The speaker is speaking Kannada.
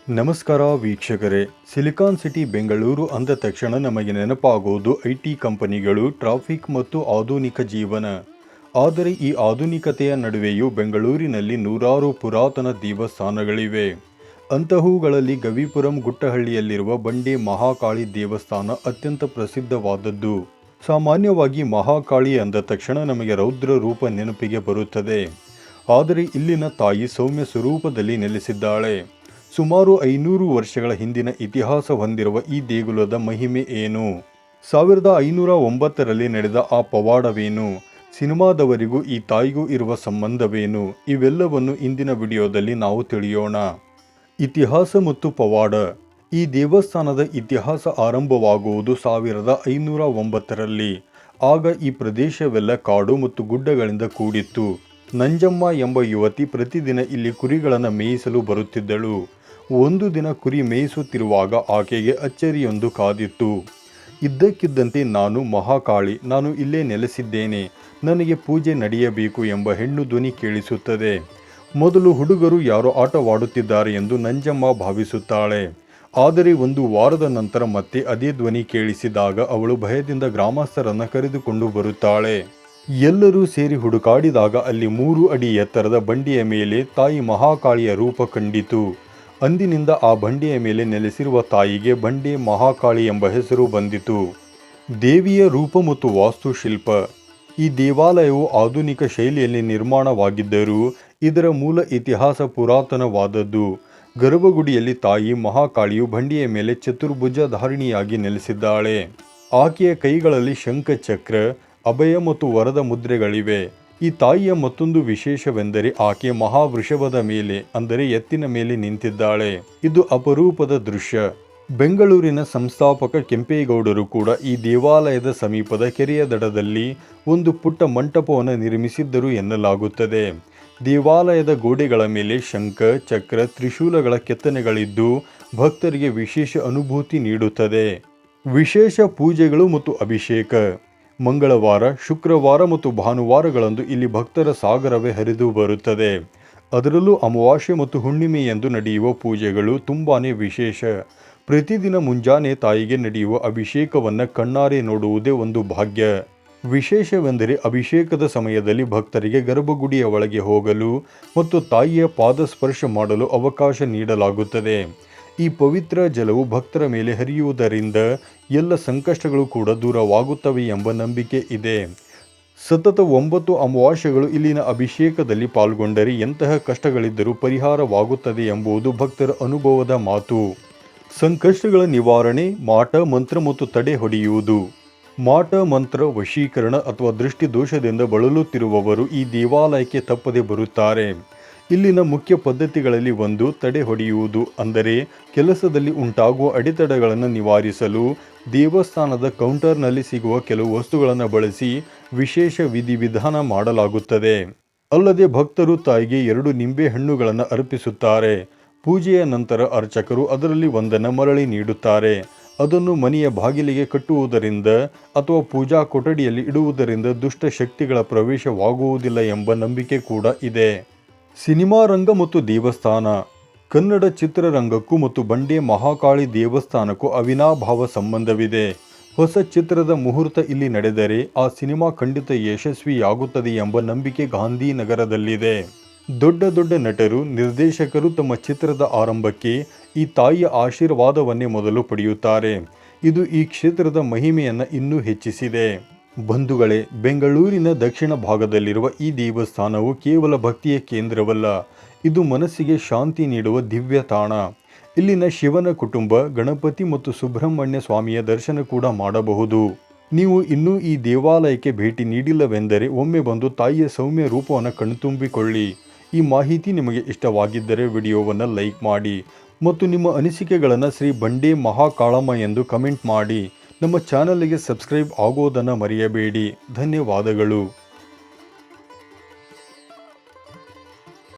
ನಮಸ್ಕಾರ ವೀಕ್ಷಕರೇ. ಸಿಲಿಕಾನ್ ಸಿಟಿ ಬೆಂಗಳೂರು ಅಂದ ತಕ್ಷಣ ನಮಗೆ ನೆನಪಾಗುವುದು ಐಟಿ ಕಂಪನಿಗಳು, ಟ್ರಾಫಿಕ್ ಮತ್ತು ಆಧುನಿಕ ಜೀವನ. ಆದರೆ ಈ ಆಧುನಿಕತೆಯ ನಡುವೆಯೂ ಬೆಂಗಳೂರಿನಲ್ಲಿ ನೂರಾರು ಪುರಾತನ ದೇವಸ್ಥಾನಗಳಿವೆ. ಅಂತಹವುಗಳಲ್ಲಿ ಗವಿಪುರಂ ಗುಟ್ಟಹಳ್ಳಿಯಲ್ಲಿರುವ ಬಂಡೆ ಮಹಾಕಾಳಿ ದೇವಸ್ಥಾನ ಅತ್ಯಂತ ಪ್ರಸಿದ್ಧವಾದದ್ದು. ಸಾಮಾನ್ಯವಾಗಿ ಮಹಾಕಾಳಿ ಅಂದ ತಕ್ಷಣ ನಮಗೆ ರೌದ್ರ ರೂಪ ನೆನಪಿಗೆ ಬರುತ್ತದೆ. ಆದರೆ ಇಲ್ಲಿನ ತಾಯಿ ಸೌಮ್ಯ ಸ್ವರೂಪದಲ್ಲಿ ನೆಲೆಸಿದ್ದಾಳೆ. ಸುಮಾರು 500 ವರ್ಷಗಳ ಹಿಂದಿನ ಇತಿಹಾಸ ಹೊಂದಿರುವ ಈ ದೇಗುಲದ ಮಹಿಮೆ ಏನು? 1509ರಲ್ಲಿ ನಡೆದ ಆ ಪವಾಡವೇನು? ಸಿನಿಮಾದವರಿಗೂ ಈ ತಾಯಿಗೂ ಇರುವ ಸಂಬಂಧವೇನು? ಇವೆಲ್ಲವನ್ನು ಇಂದಿನ ವಿಡಿಯೋದಲ್ಲಿ ನಾವು ತಿಳಿಯೋಣ. ಇತಿಹಾಸ ಮತ್ತು ಪವಾಡ. ಈ ದೇವಸ್ಥಾನದ ಇತಿಹಾಸ ಆರಂಭವಾಗುವುದು 1509ರಲ್ಲಿ. ಆಗ ಈ ಪ್ರದೇಶವೆಲ್ಲ ಕಾಡು ಮತ್ತು ಗುಡ್ಡಗಳಿಂದ ಕೂಡಿತ್ತು. ನಂಜಮ್ಮ ಎಂಬ ಯುವತಿ ಪ್ರತಿದಿನ ಇಲ್ಲಿ ಕುರಿಗಳನ್ನು ಮೇಯಿಸಲು ಬರುತ್ತಿದ್ದಳು. ಒಂದು ದಿನ ಕುರಿ ಮೇಯಿಸುತ್ತಿರುವಾಗ ಆಕೆಗೆ ಅಚ್ಚರಿಯೊಂದು ಕಾದಿತ್ತು. ಇದ್ದಕ್ಕಿದ್ದಂತೆ ನಾನು ಮಹಾಕಾಳಿ, ನಾನು ಇಲ್ಲೇ ನೆಲೆಸಿದ್ದೇನೆ, ನನಗೆ ಪೂಜೆ ನಡೆಯಬೇಕು ಎಂಬ ಹೆಣ್ಣು ಧ್ವನಿ ಕೇಳಿಸುತ್ತದೆ. ಮೊದಲು ಹುಡುಗರು ಯಾರೋ ಆಟವಾಡುತ್ತಿದ್ದಾರೆ ಎಂದು ನಂಜಮ್ಮ ಭಾವಿಸುತ್ತಾಳೆ. ಆದರೆ ಒಂದು ವಾರದ ನಂತರ ಮತ್ತೆ ಅದೇ ಧ್ವನಿ ಕೇಳಿಸಿದಾಗ ಅವಳು ಭಯದಿಂದ ಗ್ರಾಮಸ್ಥರನ್ನು ಕರೆದುಕೊಂಡು ಬರುತ್ತಾಳೆ. ಎಲ್ಲರೂ ಸೇರಿ ಹುಡುಕಾಡಿದಾಗ ಅಲ್ಲಿ 3 ಅಡಿ ಎತ್ತರದ ಬಂಡೆಯ ಮೇಲೆ ತಾಯಿ ಮಹಾಕಾಳಿಯ ರೂಪ ಕಂಡಿತು. ಅಂದಿನಿಂದ ಆ ಬಂಡೆಯ ಮೇಲೆ ನೆಲೆಸಿರುವ ತಾಯಿಗೆ ಬಂಡೆ ಮಹಾಕಾಳಿ ಎಂಬ ಹೆಸರು ಬಂದಿತು. ದೇವಿಯ ರೂಪ ಮತ್ತು ವಾಸ್ತುಶಿಲ್ಪ. ಈ ದೇವಾಲಯವು ಆಧುನಿಕ ಶೈಲಿಯಲ್ಲಿ ನಿರ್ಮಾಣವಾಗಿದ್ದರೂ ಇದರ ಮೂಲ ಇತಿಹಾಸ ಪುರಾತನವಾದದ್ದು. ಗರ್ಭಗುಡಿಯಲ್ಲಿ ತಾಯಿ ಮಹಾಕಾಳಿಯು ಬಂಡೆಯ ಮೇಲೆ ಚತುರ್ಭುಜಧಾರಿಣಿಯಾಗಿ ನೆಲೆಸಿದ್ದಾಳೆ. ಆಕೆಯ ಕೈಗಳಲ್ಲಿ ಶಂಖ, ಚಕ್ರ, ಅಭಯ ಮತ್ತು ವರದ ಮುದ್ರೆಗಳಿವೆ. ಈ ತಾಯಿಯ ಮತ್ತೊಂದು ವಿಶೇಷವೆಂದರೆ ಆಕೆ ಮಹಾವೃಷಭದ ಮೇಲೆ, ಅಂದರೆ ಎತ್ತಿನ ಮೇಲೆ ನಿಂತಿದ್ದಾಳೆ. ಇದು ಅಪರೂಪದ ದೃಶ್ಯ. ಬೆಂಗಳೂರಿನ ಸಂಸ್ಥಾಪಕ ಕೆಂಪೇಗೌಡರು ಕೂಡ ಈ ದೇವಾಲಯದ ಸಮೀಪದ ಕೆರೆಯ ದಡದಲ್ಲಿ ಒಂದು ಪುಟ್ಟ ಮಂಟಪವನ್ನು ನಿರ್ಮಿಸಿದ್ದರು ಎನ್ನಲಾಗುತ್ತದೆ. ದೇವಾಲಯದ ಗೋಡೆಗಳ ಮೇಲೆ ಶಂಖ, ಚಕ್ರ, ತ್ರಿಶೂಲಗಳ ಕೆತ್ತನೆಗಳಿದ್ದು ಭಕ್ತರಿಗೆ ವಿಶೇಷ ಅನುಭೂತಿ ನೀಡುತ್ತದೆ. ವಿಶೇಷ ಪೂಜೆಗಳು ಮತ್ತು ಅಭಿಷೇಕ. ಮಂಗಳವಾರ, ಶುಕ್ರವಾರ ಮತ್ತು ಭಾನುವಾರಗಳಂದು ಇಲ್ಲಿ ಭಕ್ತರ ಸಾಗರವೇ ಹರಿದು ಬರುತ್ತದೆ. ಅದರಲ್ಲೂ ಅಮಾವಾಸ್ಯೆ ಮತ್ತು ಹುಣ್ಣಿಮೆಯಂದು ನಡೆಯುವ ಪೂಜೆಗಳು ತುಂಬಾನೇ ವಿಶೇಷ. ಪ್ರತಿದಿನ ಮುಂಜಾನೆ ತಾಯಿಗೆ ನಡೆಯುವ ಅಭಿಷೇಕವನ್ನು ಕಣ್ಣಾರೆ ನೋಡುವುದೇ ಒಂದು ಭಾಗ್ಯ. ವಿಶೇಷವೆಂದರೆ ಅಭಿಷೇಕದ ಸಮಯದಲ್ಲಿ ಭಕ್ತರಿಗೆ ಗರ್ಭಗುಡಿಯ ಒಳಗೆ ಹೋಗಲು ಮತ್ತು ತಾಯಿಯ ಪಾದ ಸ್ಪರ್ಶ ಮಾಡಲು ಅವಕಾಶ ನೀಡಲಾಗುತ್ತದೆ. ಈ ಪವಿತ್ರ ಜಲವು ಭಕ್ತರ ಮೇಲೆ ಹರಿಯುವುದರಿಂದ ಎಲ್ಲ ಸಂಕಷ್ಟಗಳು ಕೂಡ ದೂರವಾಗುತ್ತವೆ ಎಂಬ ನಂಬಿಕೆ ಇದೆ. ಸತತ 9 ಅಮಾವಾಸ್ಯೆಗಳು ಇಲ್ಲಿನ ಅಭಿಷೇಕದಲ್ಲಿ ಪಾಲ್ಗೊಂಡರೆ ಎಂತಹ ಕಷ್ಟಗಳಿದ್ದರೂ ಪರಿಹಾರವಾಗುತ್ತದೆ ಎಂಬುದು ಭಕ್ತರ ಅನುಭವದ ಮಾತು. ಸಂಕಷ್ಟಗಳ ನಿವಾರಣೆ, ಮಾಟ ಮಂತ್ರ ಮತ್ತು ತಡೆ ಹೊಡೆಯುವುದು. ಮಾಟ ಮಂತ್ರ, ವಶೀಕರಣ ಅಥವಾ ದೃಷ್ಟಿ ದೋಷದಿಂದ ಬಳಲುತ್ತಿರುವವರು ಈ ದೇವಾಲಯಕ್ಕೆ ತಪ್ಪದೆ ಬರುತ್ತಾರೆ. ಇಲ್ಲಿನ ಮುಖ್ಯ ಪದ್ಧತಿಗಳಲ್ಲಿ ಒಂದು ತಡೆ ಹೊಡೆಯುವುದು, ಅಂದರೆ ಕೆಲಸದಲ್ಲಿ ಉಂಟಾಗುವ ಅಡೆತಡೆಗಳನ್ನು ನಿವಾರಿಸಲು ದೇವಸ್ಥಾನದ ಕೌಂಟರ್ನಲ್ಲಿ ಸಿಗುವ ಕೆಲವು ವಸ್ತುಗಳನ್ನು ಬಳಸಿ ವಿಶೇಷ ವಿಧಿವಿಧಾನ ಮಾಡಲಾಗುತ್ತದೆ. ಅಲ್ಲದೆ ಭಕ್ತರು ತಾಯಿಗೆ 2 ನಿಂಬೆ ಹಣ್ಣುಗಳನ್ನು ಅರ್ಪಿಸುತ್ತಾರೆ. ಪೂಜೆಯ ನಂತರ ಅರ್ಚಕರು ಅದರಲ್ಲಿ ಒಂದನ್ನು ಮರಳಿ ನೀಡುತ್ತಾರೆ. ಅದನ್ನು ಮನೆಯ ಬಾಗಿಲಿಗೆ ಕಟ್ಟುವುದರಿಂದ ಅಥವಾ ಪೂಜಾ ಕೊಠಡಿಯಲ್ಲಿ ಇಡುವುದರಿಂದ ದುಷ್ಟ ಶಕ್ತಿಗಳ ಪ್ರವೇಶವಾಗುವುದಿಲ್ಲ ಎಂಬ ನಂಬಿಕೆ ಕೂಡ ಇದೆ. ಸಿನಿಮಾ ರಂಗ ಮತ್ತು ದೇವಸ್ಥಾನ. ಕನ್ನಡ ಚಿತ್ರರಂಗಕ್ಕೂ ಮತ್ತು ಬಂಡೆ ಮಹಾಕಾಳಿ ದೇವಸ್ಥಾನಕ್ಕೂ ಅವಿನಾಭಾವ ಸಂಬಂಧವಿದೆ. ಹೊಸ ಚಿತ್ರದ ಮುಹೂರ್ತ ಇಲ್ಲಿ ನಡೆದರೆ ಆ ಸಿನಿಮಾ ಖಂಡಿತ ಯಶಸ್ವಿಯಾಗುತ್ತದೆ ಎಂಬ ನಂಬಿಕೆ ಗಾಂಧಿನಗರದಲ್ಲಿದೆ. ದೊಡ್ಡ ದೊಡ್ಡ ನಟರು, ನಿರ್ದೇಶಕರು ತಮ್ಮ ಚಿತ್ರದ ಆರಂಭಕ್ಕೆ ಈ ತಾಯಿಯ ಆಶೀರ್ವಾದವನ್ನೇ ಮೊದಲು ಪಡೆಯುತ್ತಾರೆ. ಇದು ಈ ಕ್ಷೇತ್ರದ ಮಹಿಮೆಯನ್ನು ಇನ್ನೂ ಹೆಚ್ಚಿಸಿದೆ. ಬಂಧುಗಳೇ, ಬೆಂಗಳೂರಿನ ದಕ್ಷಿಣ ಭಾಗದಲ್ಲಿರುವ ಈ ದೇವಸ್ಥಾನವು ಕೇವಲ ಭಕ್ತಿಯ ಕೇಂದ್ರವಲ್ಲ, ಇದು ಮನಸ್ಸಿಗೆ ಶಾಂತಿ ನೀಡುವ ದಿವ್ಯ ತಾಣ. ಇಲ್ಲಿನ ಶಿವನ ಕುಟುಂಬ, ಗಣಪತಿ ಮತ್ತು ಸುಬ್ರಹ್ಮಣ್ಯ ಸ್ವಾಮಿಯ ದರ್ಶನ ಕೂಡ ಮಾಡಬಹುದು. ನೀವು ಇನ್ನೂ ಈ ದೇವಾಲಯಕ್ಕೆ ಭೇಟಿ ನೀಡಿಲ್ಲವೆಂದರೆ ಒಮ್ಮೆ ಬಂದು ತಾಯಿಯ ಸೌಮ್ಯ ರೂಪವನ್ನು ಕಣ್ತುಂಬಿಕೊಳ್ಳಿ. ಈ ಮಾಹಿತಿ ನಿಮಗೆ ಇಷ್ಟವಾಗಿದ್ದರೆ ವಿಡಿಯೋವನ್ನು ಲೈಕ್ ಮಾಡಿ ಮತ್ತು ನಿಮ್ಮ ಅನಿಸಿಕೆಗಳನ್ನು ಶ್ರೀ ಬಂಡೆ ಮಹಾಕಾಳಮ್ಮ ಎಂದು ಕಮೆಂಟ್ ಮಾಡಿ. ನಮ್ಮ ಚಾನಲ್ಗೆ ಸಬ್ಸ್ಕ್ರೈಬ್ ಆಗೋದನ್ನು ಮರೆಯಬೇಡಿ. ಧನ್ಯವಾದಗಳು.